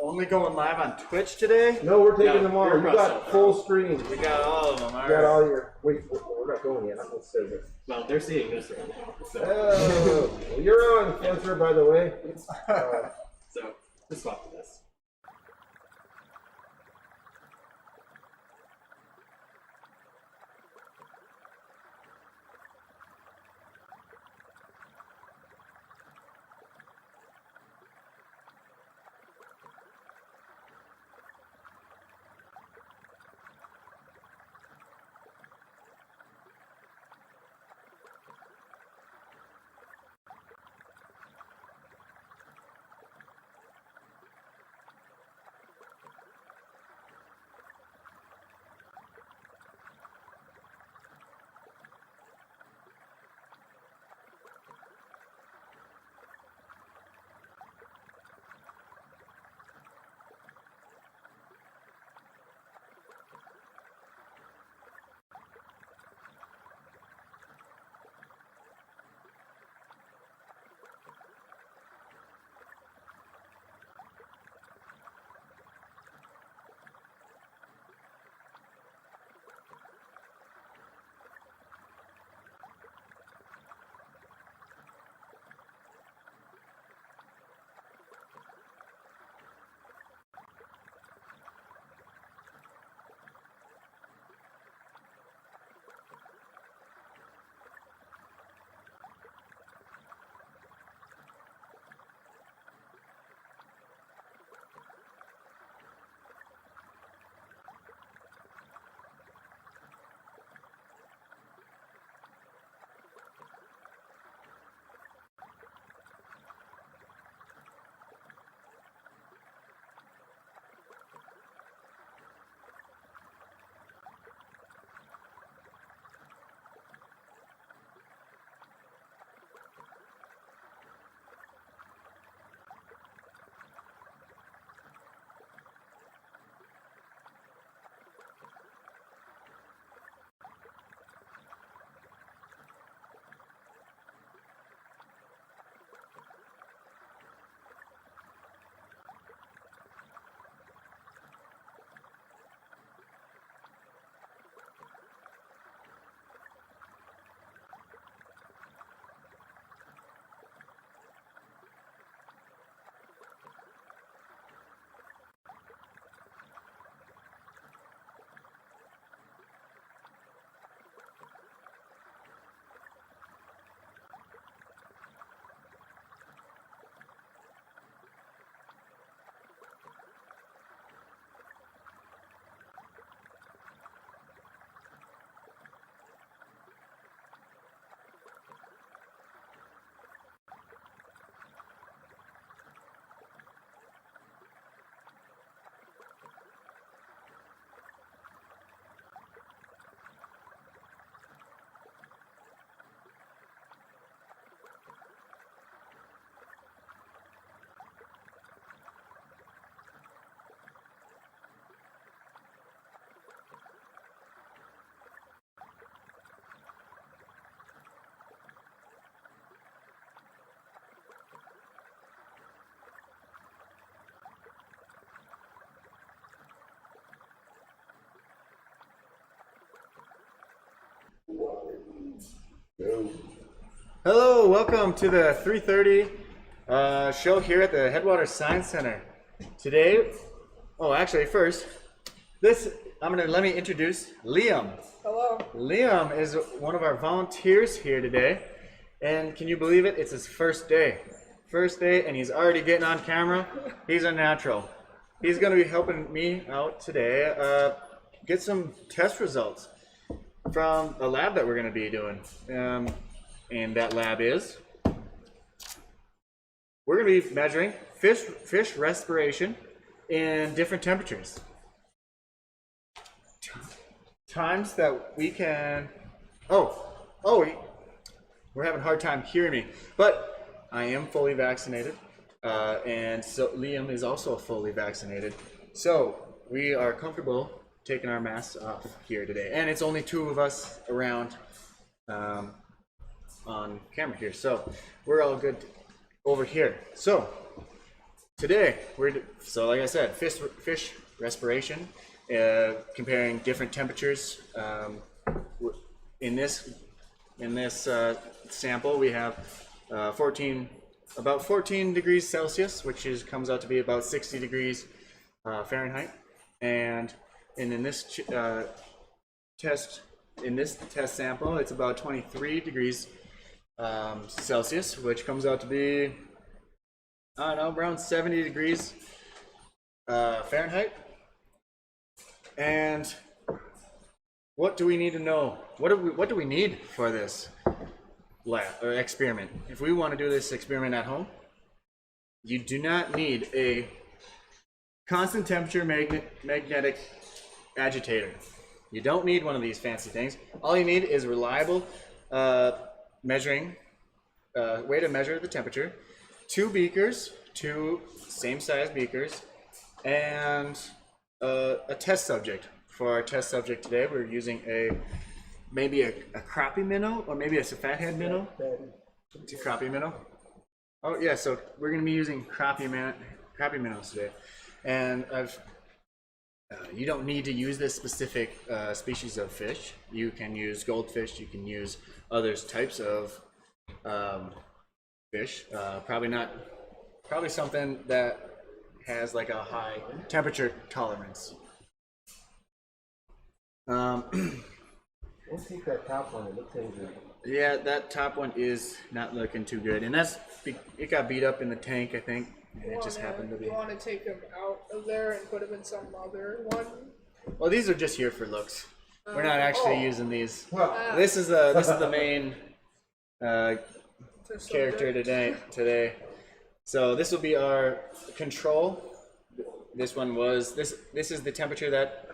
only going live on Twitch today? No, we're taking them all. you're You got Russell, full screen. We got all of them. You got all your. Wait, we're not going yet. I'm gonna say this. Well, they're seeing this right now. So, Oh, you're on, Fletcher, by the way. so let's swap to this. Hello, welcome to the 3:30 show here at the Headwaters Science Center. Today, actually first, let me introduce Liam. Hello. Liam is one of our volunteers here today, and can you believe it? It's his first day. First day, and he's already getting on camera. He's a natural. He's going to be helping me out today get some test results from a lab that we're going to be doing. And that lab is, we're going to be measuring fish respiration in different temperatures. Times that we can, we're having a hard time hearing me, but I am fully vaccinated, and so Liam is also fully vaccinated. So we are comfortable taking our masks off here today, and it's only two of us around on camera here, so we're all good over here. So today so like I said, fish respiration, comparing different temperatures. In this sample, we have about 14 degrees Celsius, which comes out to be about 60 degrees Fahrenheit, and in this test sample, it's about 23 degrees Celsius, which comes out to be, I don't know, around 70 degrees Fahrenheit. And what do we need to know? What do we need for this lab or experiment? If we want to do this experiment at home, you do not need a constant temperature magnetic agitator. You don't need one of these fancy things. All you need is reliable measuring way to measure the temperature, two same size beakers, and a test subject. For our test subject today, we're using maybe a crappie minnow or maybe a fathead minnow. It's a crappie minnow. Oh yeah, so we're going to be using crappie minnows today, and you don't need to use this specific species of fish. You can use goldfish. You can use other types of fish. Probably something that has like a high temperature tolerance. We'll take that top one. It looks good. Yeah, that top one is not looking too good, and it got beat up in the tank, I think, and it just happened to be. You want to take him out of there and put him in some other one? Well, these are just here for looks. We're not actually using these. Well, This is the main character today. So this will be our control. This one was this is the temperature that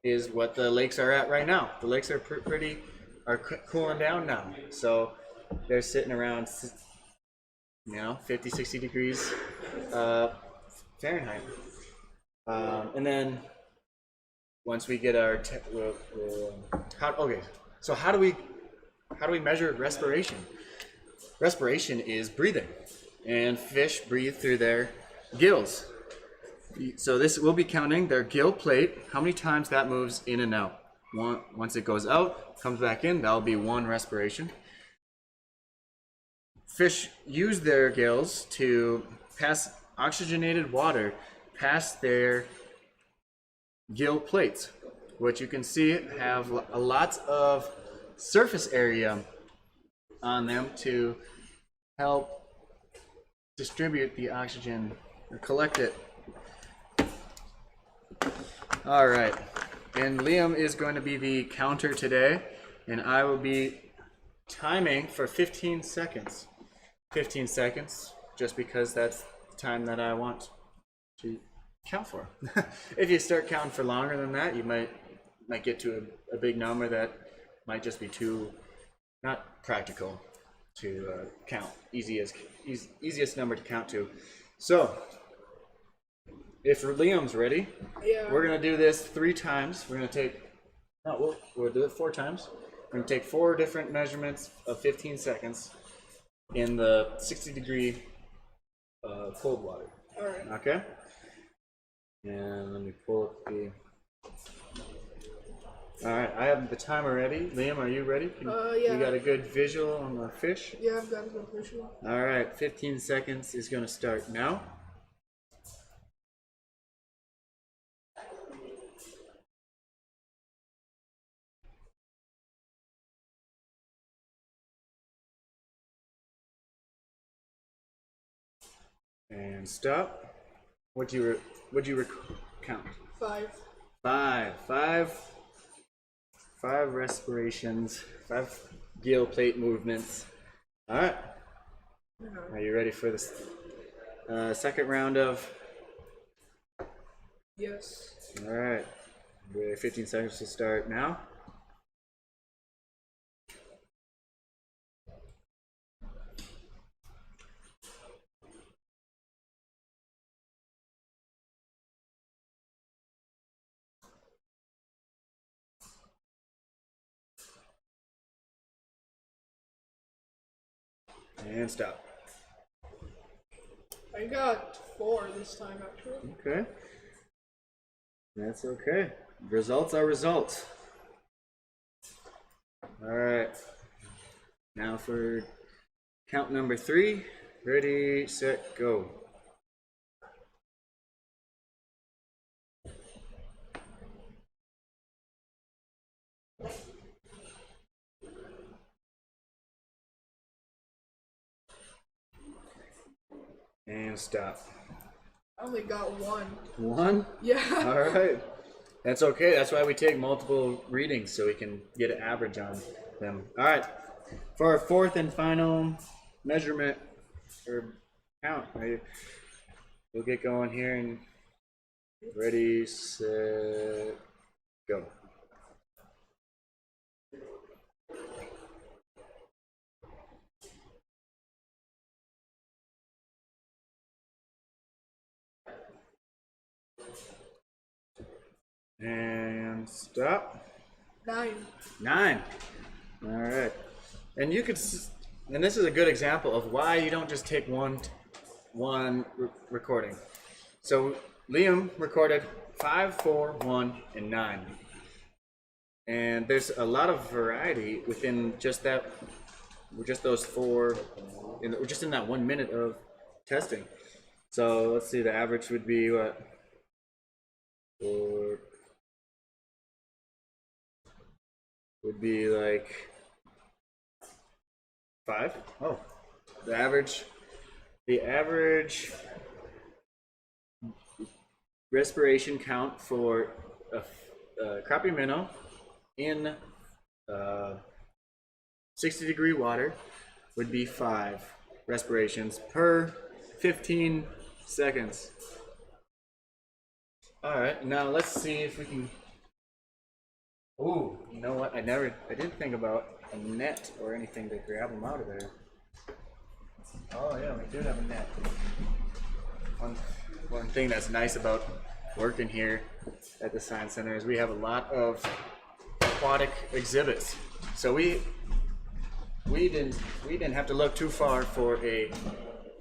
is what the lakes are at right now. The lakes are cooling down now. So they're sitting around 50, 60 degrees Fahrenheit. And then once we get our so how do we measure respiration? Respiration is breathing, and fish breathe through their gills. So this will be counting their gill plate, how many times that moves in and out. Once it goes out, comes back in, that'll be one respiration. Fish use their gills to pass oxygenated water past their gill plates, which you can see have a lot of surface area on them to help distribute the oxygen or collect it. All right, and Liam is going to be the counter today, and I will be timing for 15 seconds. 15 seconds, just because that's the time that I want to count for. If you start counting for longer than that, you might get to a big number that might just be too not practical to count. Easiest number to count to. So if Liam's ready, Yeah. we're gonna do this 3 times. We're gonna take we'll do it 4 times. We're gonna take 4 different measurements of 15 seconds in the 60-degree cold water. All right. Okay. And let me pull up the. All right, I have the timer ready. Liam, are you ready? Yeah. You got a good visual on the fish? Yeah, I've got a good visual. All right, 15 seconds is going to start now. And stop. What'd you count? 5. 5 respirations, 5 gill plate movements. All right. Are you ready for this second round of? Yes. All right. Ready? 15 seconds to start now. And stop. I got 4 this time actually. Okay. That's okay. Results are results. All right. Now for count number 3. Ready, set, go. And stop. I only got 1. 1? Yeah. All right. That's okay. That's why we take multiple readings so we can get an average on them. All right. For our 4th and final measurement or count, right? We'll get going here and ready, set, go. And stop. 9. 9. All right. And you could, and this is a good example of why you don't just take one recording. So Liam recorded 5, 4, 1, and 9. And there's a lot of variety within just those 4, just in that 1 minute of testing. So let's see, the average would be what? 4 would be like 5. Oh, the average respiration count for a crappie minnow in 60-degree water would be 5 respirations per 15 seconds. All right, now let's see if we can. Ooh, you know what? I didn't think about a net or anything to grab them out of there. Oh yeah, we do have a net. One thing that's nice about working here at the Science Center is we have a lot of aquatic exhibits. So we didn't have to look too far for a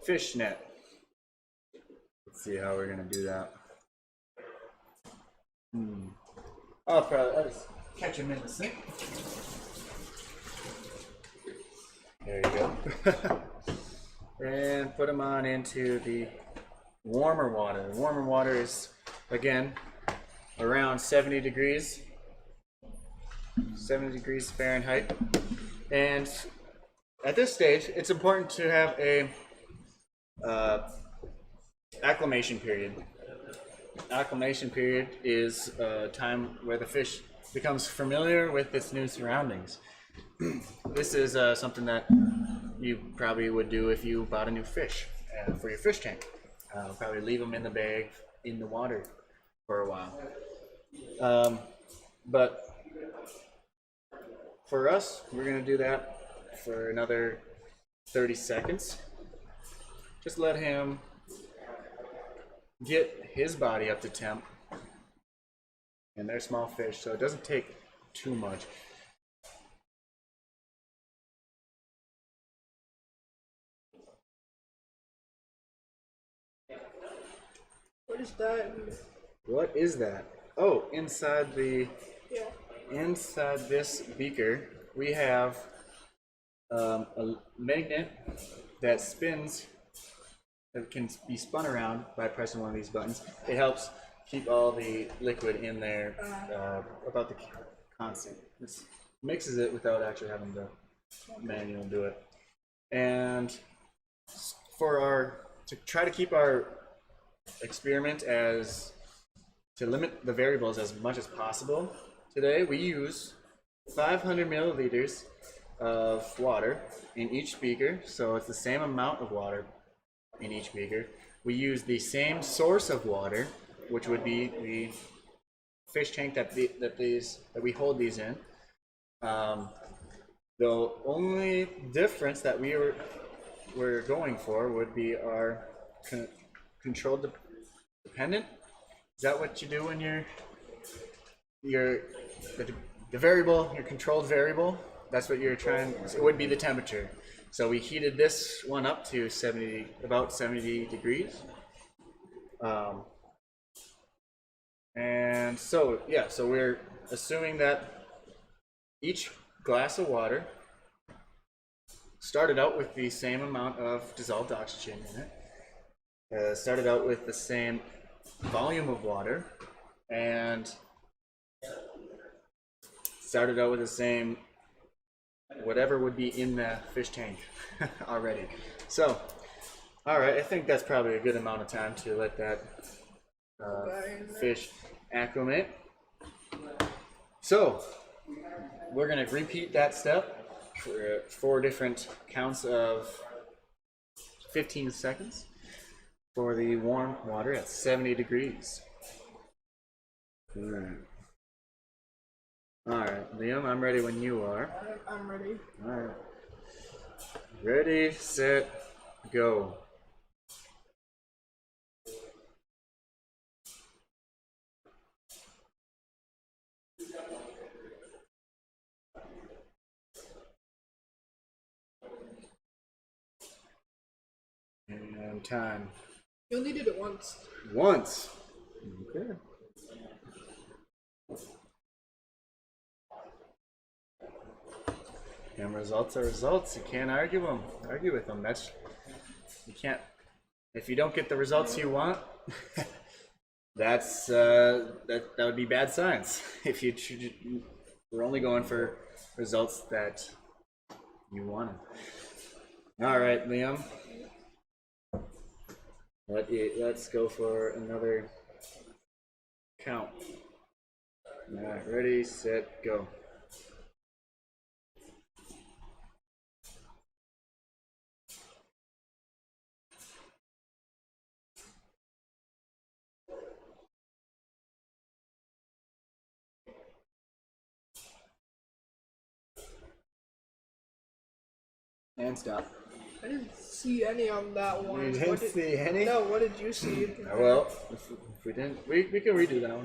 fish net. Let's see how we're gonna do that. Oh, probably I'll just catch him in the sink. There you go. And put them on into the warmer water. The warmer water is, again, around 70 degrees Fahrenheit. And at this stage, it's important to have a acclimation period. Acclimation period is a time where the fish becomes familiar with its new surroundings. This is something that you probably would do if you bought a new fish for your fish tank. Probably leave them in the bag in the water for a while. But for us, we're going to do that for another 30 seconds. Just let him get his body up to temp. And they're small fish, so it doesn't take too much. What is that? What is that? Oh, inside Yeah. this beaker, we have a magnet that spins, that can be spun around by pressing one of these buttons. It helps keep all the liquid in there about the constant. This mixes it without actually having to manually do it. And to try to keep our experiment to limit the variables as much as possible, today we use 500 milliliters of water in each beaker, so it's the same amount of water in each beaker. We use the same source of water, which would be the fish tank that we hold these in. The only difference that we're going for would be our controlled dependent. Is that what you do when the variable, your controlled variable? That's what you're trying. It would be the temperature. So we heated this one up to about 70 degrees. And so, yeah, so we're assuming that each glass of water started out with the same amount of dissolved oxygen in it, started out with the same volume of water, and started out with the same whatever would be in the fish tank already. So, all right, I think that's probably a good amount of time to let that fish acclimate. So, we're gonna repeat that step for 4 different counts of 15 seconds for the warm water at 70 degrees. All right, Liam, I'm ready when you are. I'm ready. All right. Ready, set, go. And time. You only did it once. Once. Okay. And results are results. You can't argue with them. You can't. If you don't get the results you want, that would be bad science. If we're only going for results that you wanted. All right, Liam. Let's go for another count. All right, ready, set, go. And stop. I didn't see any on that one. You didn't see any? No, what did you see? Well, if we didn't, we can redo that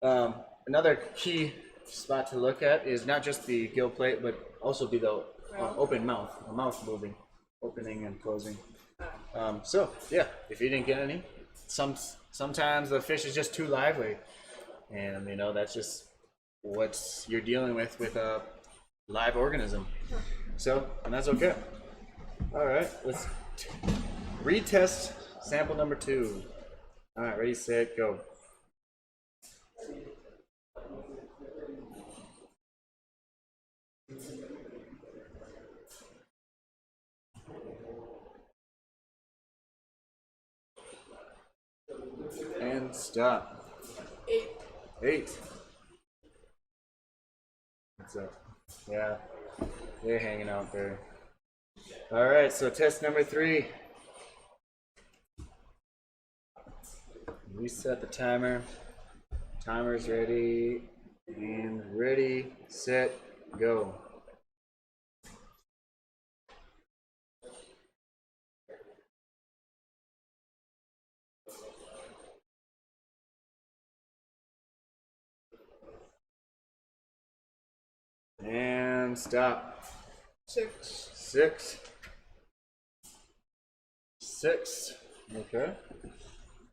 one. Another key spot to look at is not just the gill plate, but also be the open mouth, the mouth moving, opening and closing. So yeah, if you didn't get any, sometimes the fish is just too lively, and you know that's just what you're dealing with a live organism. So, and that's okay. All right, let's retest sample number 2. All right, ready, set, go. And stop. 8. What's up? Yeah, they're hanging out there. All right, so test number 3. Reset the timer. Timer's ready. And ready, set, go. And stop. 6. 6. Okay.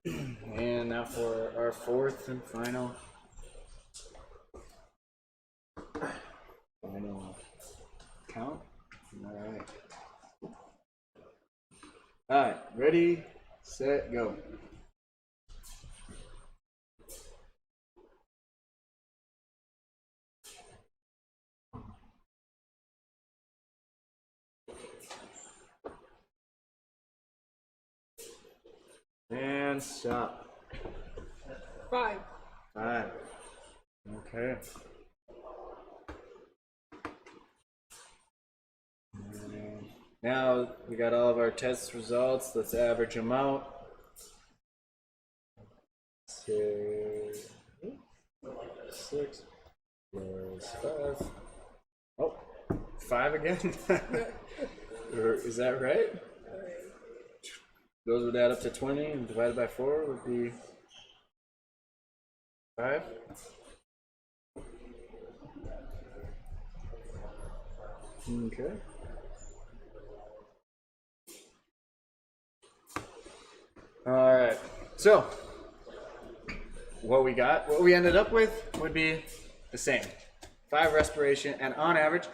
And now for our 4th and final count. All right, ready, set, go. And stop. 5. 5. Okay. And now we got all of our test results. Let's average them out. 6 plus 5. Oh, 5 again? Or is that right? Those would add up to 20, and divided by 4 would be 5. Okay. All right. So what we ended up with would be the same. 5 respiration, and on average,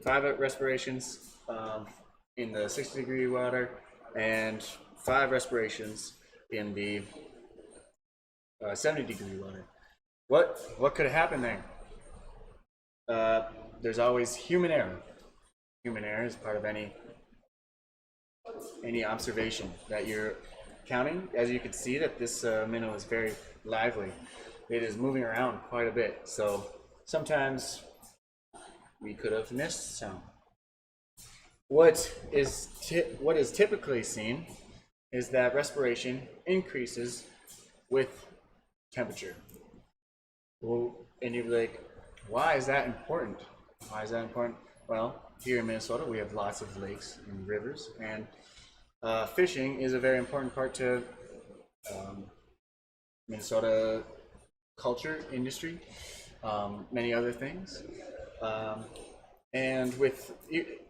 5 respirations in the 60-degree water, and 5 respirations in the 70-degree water. What could have happened there? There's always human error. Human error is part of any observation that you're counting. As you can see, that this minnow is very lively. It is moving around quite a bit, so sometimes we could have missed some. What is typically seen is that respiration increases with temperature. Well, and you're like, why is that important? Why is that important? Well, here in Minnesota, we have lots of lakes and rivers, and fishing is a very important part to Minnesota culture, industry, many other things. And with,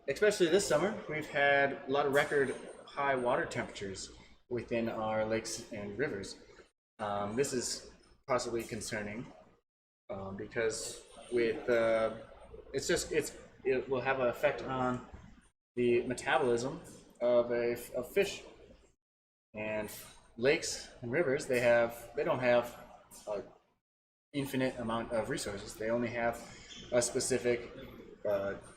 especially this summer, we've had a lot of record high water temperatures within our lakes and rivers. This is possibly concerning because with it will have an effect on the metabolism of fish. And lakes and rivers, they don't have an infinite amount of resources. They only have a specific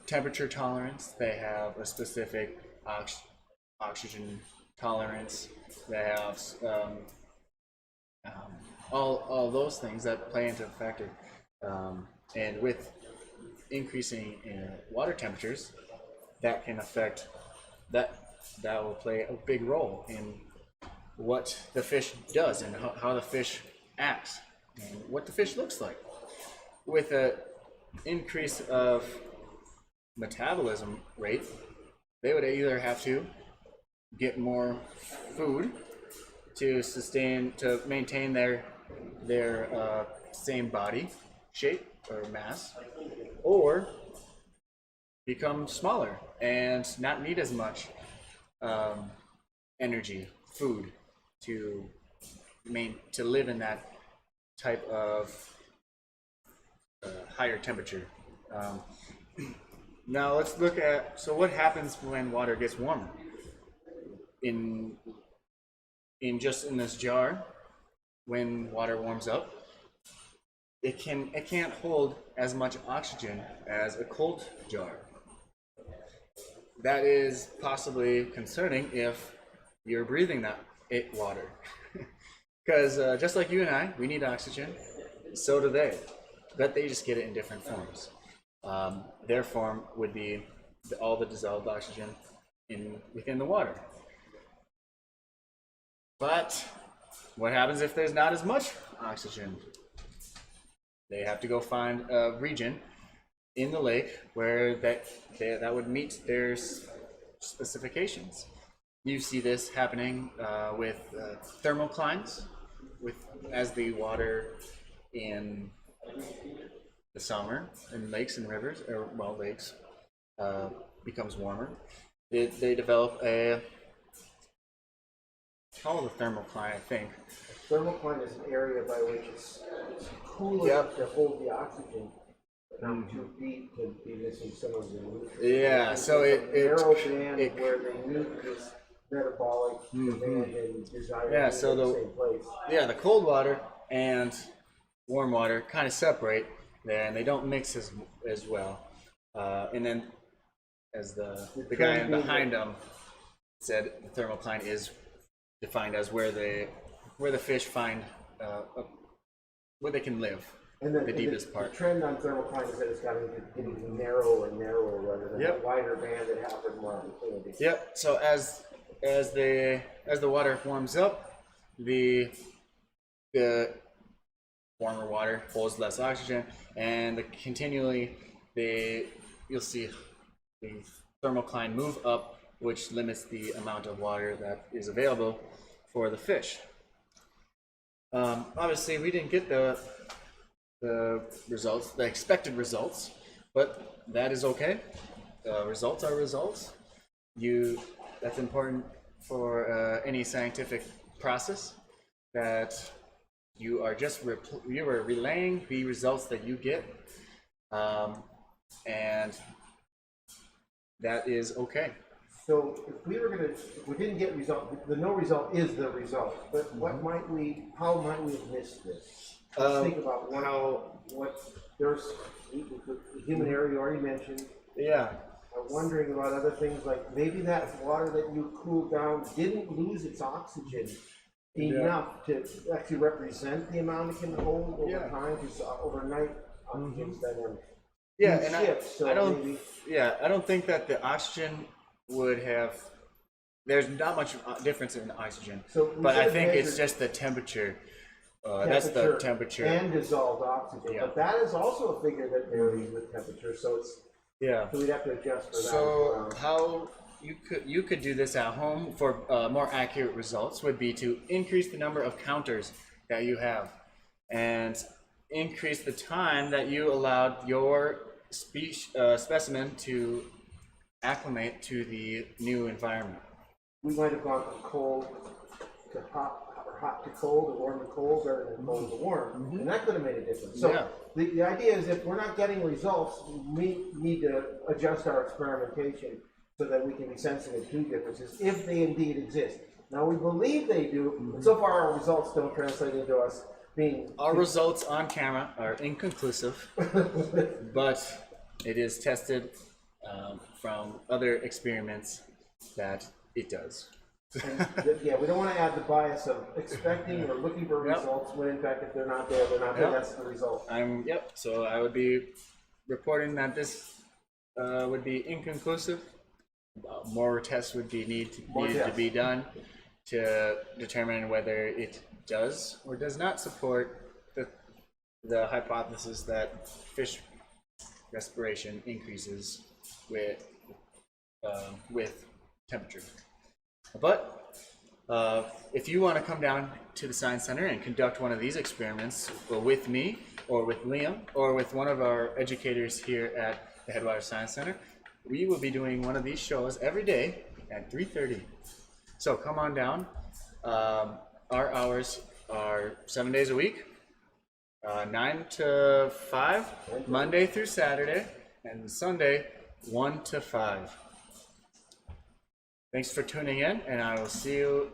temperature tolerance. They have a specific oxygen tolerance. They have all those things that play into a factor. And with increasing water temperatures, that can affect that will play a big role in what the fish does and how the fish acts and what the fish looks like. With an increase of metabolism rate, they would either have to get more food to maintain their same body shape or mass, or become smaller and not need as much energy, food to live in that type of higher temperature. Now let's look at, so what happens when water gets warmer? In this jar, when water warms up, it can't hold as much oxygen as a cold jar. That is possibly concerning if you're breathing that water. Because just like you and I, we need oxygen, so do they. But they just get it in different forms. Their form would be all the dissolved oxygen within the water. But what happens if there's not as much oxygen? They have to go find a region in the lake where that would meet their specifications. You see this happening with thermoclines, as the water in the summer in lakes and rivers, lakes, becomes warmer. They develop it's called a thermocline, I think. A thermocline is an area by which it's cooler to hold the oxygen, but not too deep to be missing some of the nutrients. Yeah, so narrow band where they meet this metabolic demand and desire to be in the same place. Yeah, the cold water and warm water kind of separate there, and they don't mix as well. And then, as the guy behind them said, the thermocline is defined as where the fish find where they can live, and the deepest part. The trend on thermocline is that it's getting narrower and narrower rather than a wider band that offers more opportunity. Yep. So as the water warms up, the warmer water holds less oxygen, and you'll see the thermocline move up, which limits the amount of water that is available for the fish. Obviously, we didn't get the results, the expected results, but that is okay. Results are results. That's important for any scientific process that you are just you are relaying the results that you get, and that is okay. So if we didn't get result, the no result is the result. But how might we have missed this? Let's think about there's the human area you already mentioned. Yeah. I'm wondering about other things like maybe that water that you cooled down didn't lose its oxygen enough to actually represent the amount it can hold over time, because overnight oxygen's dynamic. Yeah, and So I don't. maybe, I don't think that the oxygen would have. There's not much difference in the oxygen, So we but should I have think it's measured just the temperature. That's the temperature. and dissolved oxygen. Yeah. But that is also a figure that varies with temperature. So Yeah. we'd have to adjust for that. So how you could do this at home for more accurate results would be to increase the number of counters that you have, and increase the time that you allowed your specimen to acclimate to the new environment. We might have gone from cold to hot, or hot to cold, or warm to cold, rather than cold to warm, and that could have made a difference. So Yeah. the idea is if we're not getting results, we need to adjust our experimentation so that we can be sensitive to differences, if they indeed exist. Now we believe they do, but so far our results don't translate into us being... Our results on camera are inconclusive, but it is tested from other experiments that it does. Yeah, we don't want to add the bias of expecting or looking for results when in fact if they're not there, they're not there, that's the result. So I would be reporting that this would be inconclusive. More tests would be needed to be done to determine whether it does or does not support the hypothesis that fish respiration increases with temperature. But if you want to come down to the Science Center and conduct one of these experiments with me, or with Liam, or with one of our educators here at the Headwaters Science Center, we will be doing one of these shows every day at 3:30. So come on down. Our hours are 7 days a week, 9 to 5, Monday through Saturday, and Sunday 1 to 5. Thanks for tuning in, and I will see you